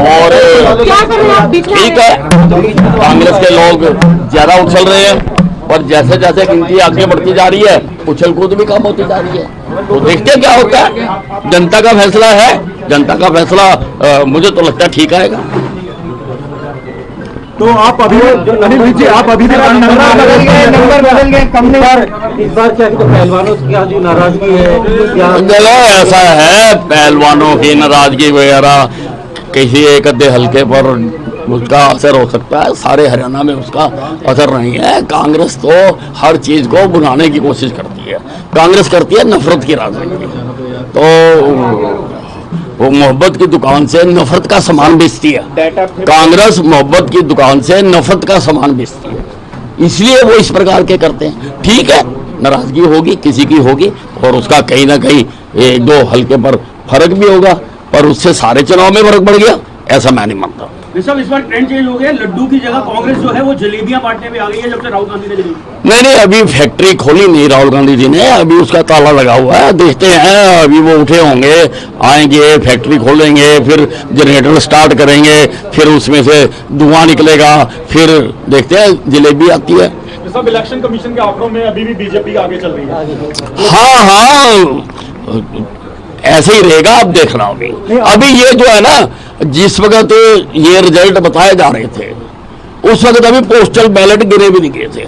और ठीक है, कांग्रेस के लोग ज्यादा उछल रहे हैं और जैसे जैसे गिनती आगे बढ़ती जा रही है उछल कूद भी कम होती जा रही है। तो देखते हैं क्या होता है। जनता का फैसला है, जनता का फैसला मुझे तो लगता है ठीक आएगा। तो आप अभी अनिल जी आप अभी नंबर बदल गए कम इस बार क्या तो पहलवानों की जो नाराजगी है ऐसा है, पहलवानों की नाराजगी वगैरह किसी एक आधे हल्के पर उसका असर हो सकता है, सारे हरियाणा में उसका असर नहीं है। कांग्रेस तो हर चीज को बुलाने की कोशिश करती है, कांग्रेस करती है नफरत की राजनीति। तो वो मोहब्बत की दुकान से नफरत का सामान बेचती है, कांग्रेस मोहब्बत की दुकान से नफरत का सामान बेचती है, इसलिए वो इस प्रकार के करते हैं। ठीक है, नाराजगी होगी, किसी की होगी और उसका कहीं ना कहीं एक दो हल्के पर फर्क भी होगा, पर उससे सारे चुनाव में फर्क पड़ गया ऐसा मैं नहीं मानता। इस बार ट्रेंड चेंज हो गया, लड्डू की जगह कांग्रेस जो है वो जलेबियां बांटने में आ गई है जब से राहुल गांधी ने नहीं, अभी फैक्ट्री खोली नहीं राहुल गांधी जी ने, अभी उसका ताला लगा हुआ है। देखते हैं, अभी वो उठे होंगे, आएंगे, फैक्ट्री खोलेंगे, फिर जनरेटर स्टार्ट करेंगे, फिर उसमें से धुआं निकलेगा, फिर देखते हैं जलेबी आती है। सब इलेक्शन कमीशन के आंकड़ों में अभी भी बीजेपी आगे चल रही है। हाँ, ऐसे ही रहेगा, आप देखना। अभी ये जो है ना, जिस वक्त ये रिजल्ट बताए जा रहे थे उस वक्त अभी पोस्टल बैलेट गिरे भी नहीं गए थे।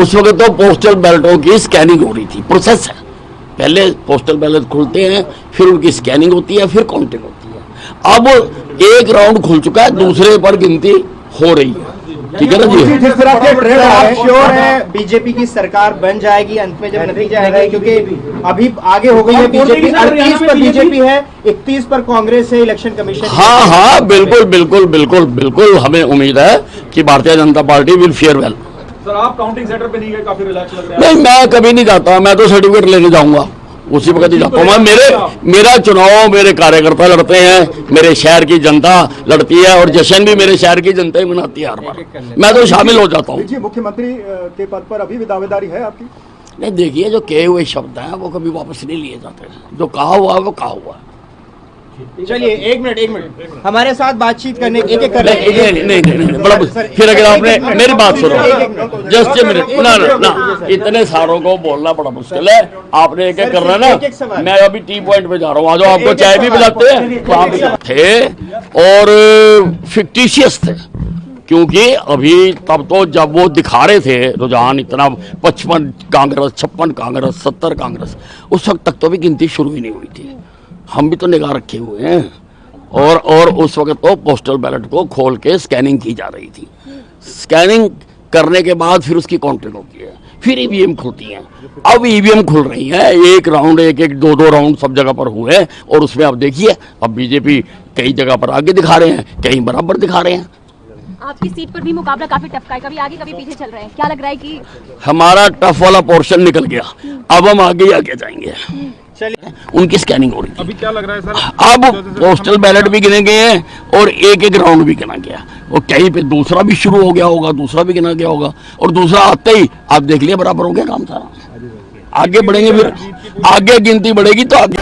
उस वक्त तो पोस्टल बैलेटों की स्कैनिंग हो रही थी, प्रोसेस है। पहले पोस्टल बैलेट खुलते हैं, फिर उनकी स्कैनिंग होती है, फिर काउंटिंग होती है। अब एक राउंड खुल चुका है, दूसरे पर गिनती हो रही है। ठीक है ना जी। जिस तरह के ट्रेंड आप श्योर है बीजेपी की सरकार बन जाएगी अंत में जब नतीजा आएगा, क्योंकि अभी आगे हो गई है बीजेपी, 38 पर बीजेपी है, 31 पर कांग्रेस है इलेक्शन कमीशन। हाँ, बिल्कुल हमें उम्मीद है कि Bharatiya Janata party will fair well. Sir आप काउंटिंग सेंटर पे नहीं गए, काफी रिलैक्स लग रहा है। नहीं, मैं कभी नहीं जाता, मैं तो सर्टिफिकेट लेने जाऊंगा, उसी वक्त ही जाता हूँ। मेरा चुनाव मेरे कार्यकर्ता लड़ते हैं, मेरे शहर की जनता लड़ती है और जश्न भी मेरे शहर की जनता ही मनाती है हर बार, मैं तो शामिल हो जाता हूँ। मुख्यमंत्री के पद पर अभी भी दावेदारी है आपकी? नहीं, देखिए, जो कहे हुए शब्द हैं वो कभी वापस नहीं लिए जाते, जो कहा हुआ वो कहा हुआ। चलिए एक मिनट हमारे साथ बातचीत करने एक कर नहीं, बड़ा फिर अगर आपने मेरी बात सुनो, जस्ट ए मिनट ना, इतने सारों को बोलना बड़ा मुश्किल है, आपने एक करना है ना। मैं अभी टी पॉइंट पे जा रहा हूँ, आज आपको चाय भी पिलाते हैं थे और फिक्टिशियस थे, क्योंकि अभी तब तो जब वो दिखा रहे थे रुझान इतना 55 कांग्रेस, 56 कांग्रेस, 70 कांग्रेस, उस वक्त तक तो भी गिनती शुरू ही नहीं हुई थी। हम भी तो निगाह रखे हुए हैं और उस वक्त तो पोस्टल बैलेट को खोल के स्कैनिंग की जा रही थी। स्कैनिंग करने के बाद फिर उसकी काउंटिंग होती है, फिर ईवीएम खुलती हैं। अब ईवीएम खुल रही है, एक राउंड एक दो राउंड सब जगह पर हुए हैं और उसमें अब देखिए, अब बीजेपी कई जगह पर आगे दिखा रहे हैं, कहीं बराबर दिखा रहे हैं। आपकी सीट पर भी मुकाबला काफी टफ का है, कभी आगे कभी पीछे चल रहे हैं, क्या लग रहा है कि हमारा टफ वाला पोर्शन निकल गया, अब हम आगे ही आगे जाएंगे। चलिए, उनकी स्कैनिंग हो रही थी। अभी क्या लग रहा है सर? अब पोस्टल बैलेट भी गिने गए हैं और एक राउंड भी गिना गया, और कहीं पे दूसरा भी शुरू हो गया होगा, दूसरा भी गिना गया होगा, और दूसरा आते ही आप देख लिया बराबर हो गया काम सारा। आगे बढ़ेंगे, फिर आगे गिनती बढ़ेगी तो आगे